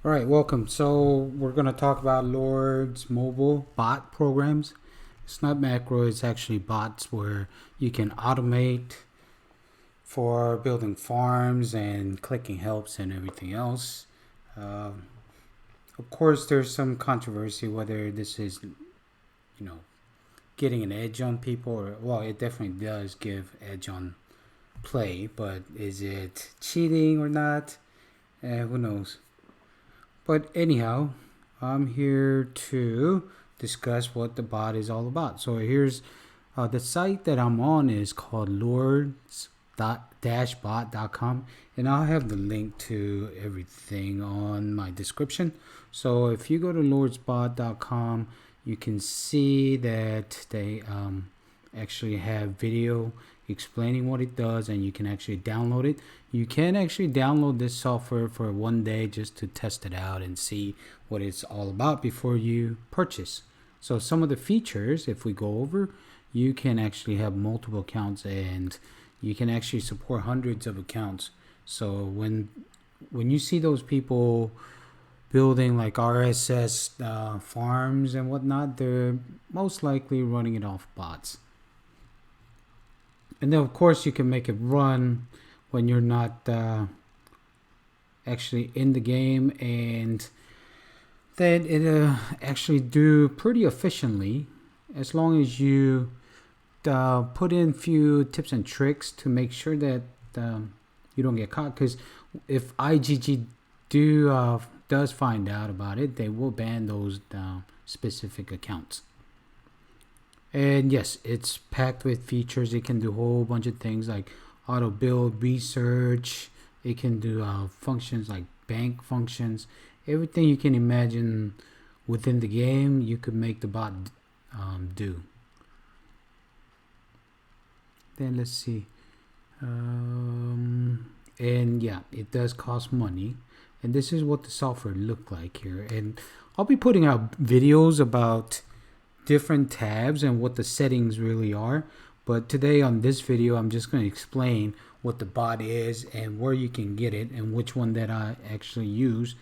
All right, welcome. So we're going to talk about Lord's mobile bot programs. It's not macro, it's actually bots where you can automate for building farms and clicking helps and everything else. Um, of course, there's some controversy whether this is, getting an edge on people or, well, it definitely does give edge on play, but is it cheating or not? Who knows? But anyhow, I'm here to discuss what the bot is all about. So here's the site that I'm on is called lords-bot.com, and I'll have the link to everything on my description. So if you go to lordsbot.com, you can see that they actually have video explaining what it does, and you can actually download it. You can actually download this software for one day just to test it out and see what it's all about before you purchase. So some of the features, if we go over, you can actually have multiple accounts and you can actually support hundreds of accounts. So when you see those people building like RSS farms and whatnot, they're most likely running it off bots. And then of course you can make it run when you're not actually in the game, and then it actually do pretty efficiently as long as you put in few tips and tricks to make sure that you don't get caught. Because if IGG does find out about it, they will ban those specific accounts. And yes, it's packed with features. It can do a whole bunch of things like auto build, research. It can do functions like bank functions. Everything you can imagine within the game, you could make the bot do. Then let's see. And yeah, it does cost money. And this is what the software looked like here. And I'll be putting out videos about different tabs and what the settings really are. But today on this video, I'm just going to explain what the bot is and where you can get it and which one that I actually use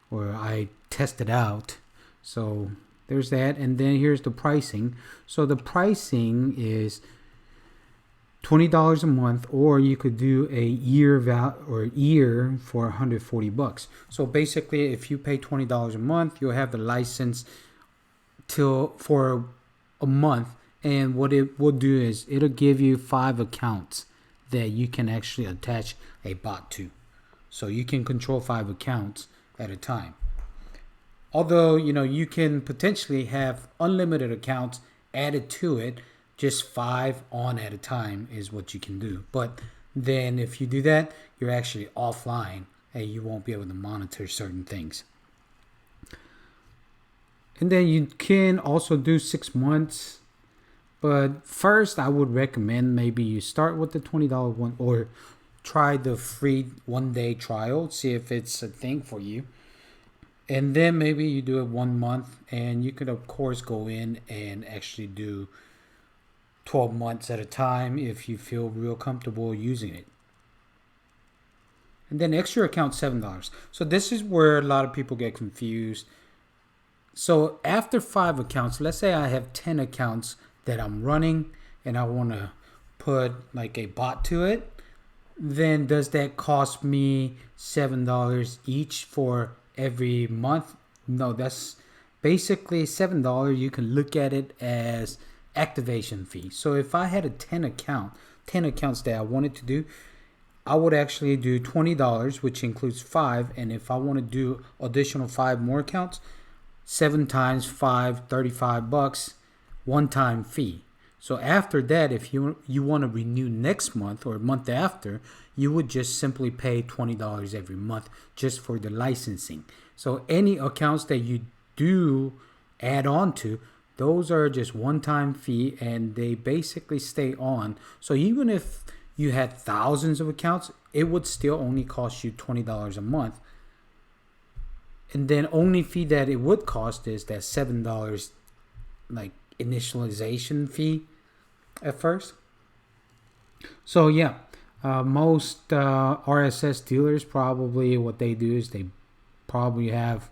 or I tested out. So there's that. And then here's the pricing. So the pricing is $20 a month, or you could do a year for $140. So basically, if you pay $20 a month, you'll have the license for a month, and what it will do is it'll give you 5 accounts that you can actually attach a bot to. So you can control 5 accounts at a time. Although, you can potentially have unlimited accounts added to it, just 5 on at a time is what you can do. But then if you do that, you're actually offline and you won't be able to monitor certain things. And then you can also do 6 months. But first, I would recommend maybe you start with the $20 one or try the free 1-day trial, see if it's a thing for you. And then maybe you do it 1 month, and you could, of course, go in and actually do 12 months at a time if you feel real comfortable using it. And then extra account $7. So this is where a lot of people get confused. So after 5 accounts, let's say I have 10 accounts that I'm running and I want to put like a bot to it, then does that cost me $7 each for every month? No, that's basically $7. You can look at it as activation fee. So if I had a 10 accounts that I wanted to do, I would actually do $20, which includes 5. And if I want to do additional 5 more accounts, 7 times 5, $35, one-time fee. So after that, if you want to renew next month or month after, you would just simply pay $20 every month just for the licensing. So any accounts that you do add on to, those are just one-time fee and they basically stay on. So even if you had thousands of accounts, it would still only cost you $20 a month. And then only fee that it would cost is that $7 like initialization fee at first. So yeah, most RSS dealers probably what they do is they probably have,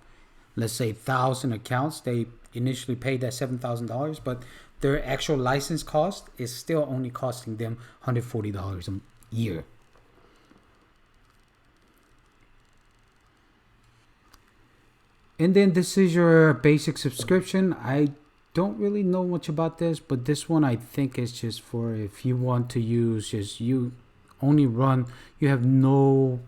let's say, 1,000 accounts. They initially paid that $7,000, but their actual license cost is still only costing them $140 a year. And then this is your basic subscription. I don't really know much about this, but this one I think is just for if you want to use just you only run, you have no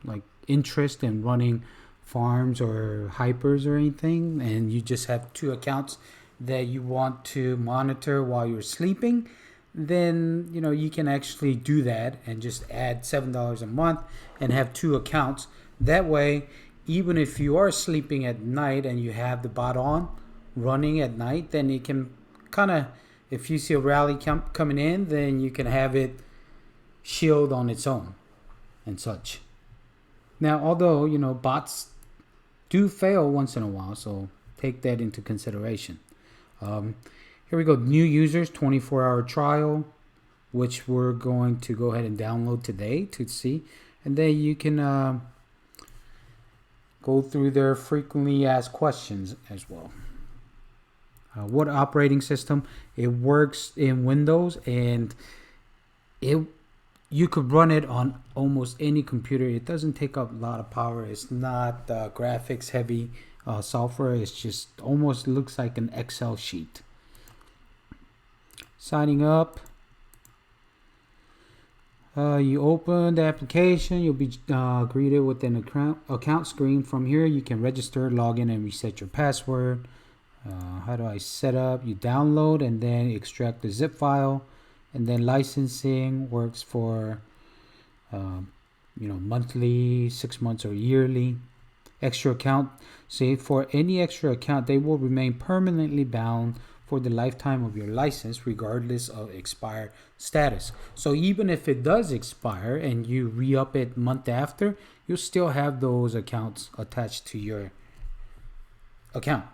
like interest in running farms or hypers or anything, and you just have 2 accounts that you want to monitor while you're sleeping, then you can actually do that and just add $7 a month and have 2 accounts. That way, even if you are sleeping at night and you have the bot on running at night, then it can kind of, if you see a rally coming in, then you can have it shield on its own and such. Now, although bots do fail once in a while, so take that into consideration. Here we go, new users 24-hour trial, which we're going to go ahead and download today to see, and then you can go through their frequently asked questions as well. What operating system? It works in Windows, and you could run it on almost any computer. It doesn't take up a lot of power. It's not graphics heavy software. It's just almost looks like an Excel sheet. Signing up. You open the application, you'll be greeted with an account screen. From here, you can register, log in, and reset your password. How do I set up? You download and then extract the zip file, and then licensing works for monthly, 6 months, or yearly. Extra account, say for any extra account, they will remain permanently bound for the lifetime of your license, regardless of expired status. So even if it does expire and you re-up it month after, you'll still have those accounts attached to your account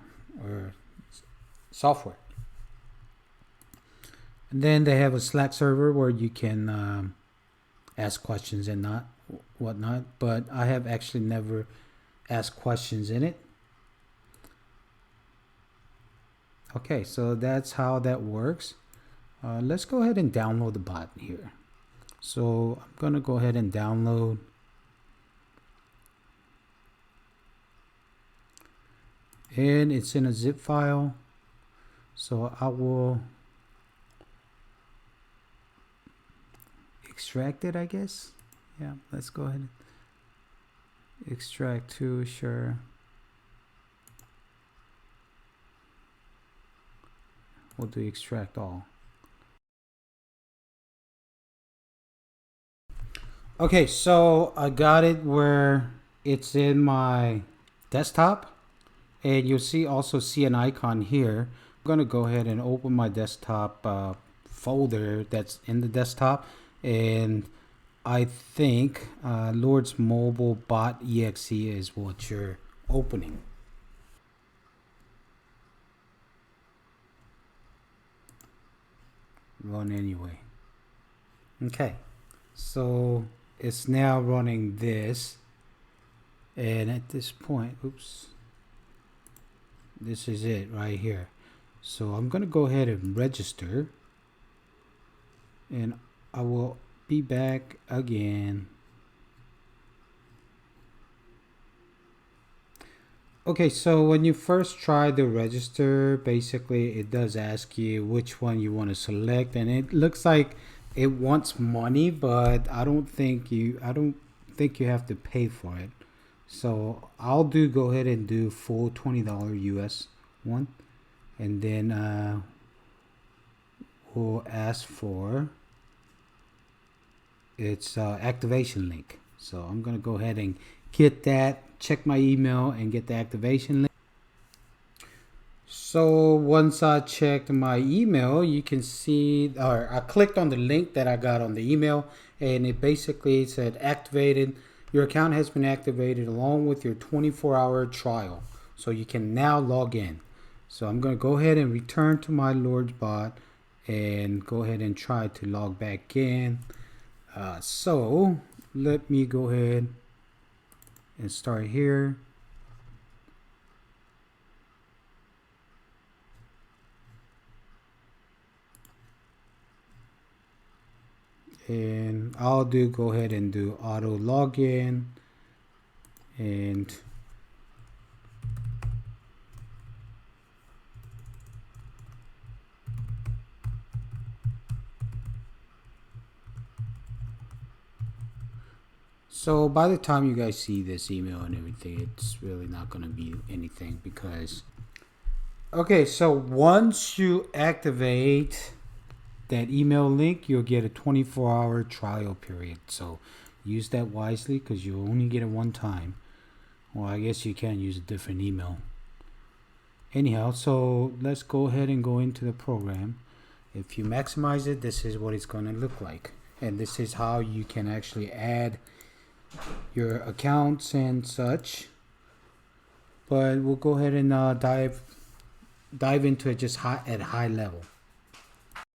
or software. And then they have a Slack server where you can ask questions and whatnot, but I have actually never asked questions in it. Okay, so that's how that works. Let's go ahead and download the bot here. So I'm gonna go ahead and download. And it's in a zip file. So I will extract it, I guess. Yeah, let's go ahead and extract to, sure. We'll do extract all. Okay, so I got it where it's in my desktop, and you'll also see an icon here. I'm gonna go ahead and open my desktop folder that's in the desktop, and I think Lords Mobile Bot EXE is what you're opening. Run anyway. Okay, so it's now running this, and at this point, oops, this is it right here. So I'm gonna go ahead and register, and I will be back again. Okay, so when you first try to register, basically it does ask you which one you want to select, and it looks like it wants money, but I don't think you have to pay for it. So I'll go ahead and do full $20 US one, and then we'll ask for its activation link. So I'm gonna go ahead and get that, check my email, and get the activation link. So once I checked my email, you can see, or I clicked on the link that I got on the email, and it basically said activated. Your account has been activated along with your 24-hour trial. So you can now log in. So I'm going to go ahead and return to my Lords bot and go ahead and try to log back in. So let me go ahead and start here. And I'll go ahead and do auto login, and so by the time you guys see this email and everything, it's really not going to be anything because okay, so once you activate that email link, you'll get a 24-hour trial period. So use that wisely because you only get it one time. Well, I guess you can use a different email. Anyhow, so let's go ahead and go into the program. If you maximize it, this is what it's going to look like. And this is how you can actually add your accounts and such. But we'll go ahead and dive into it just at a high level.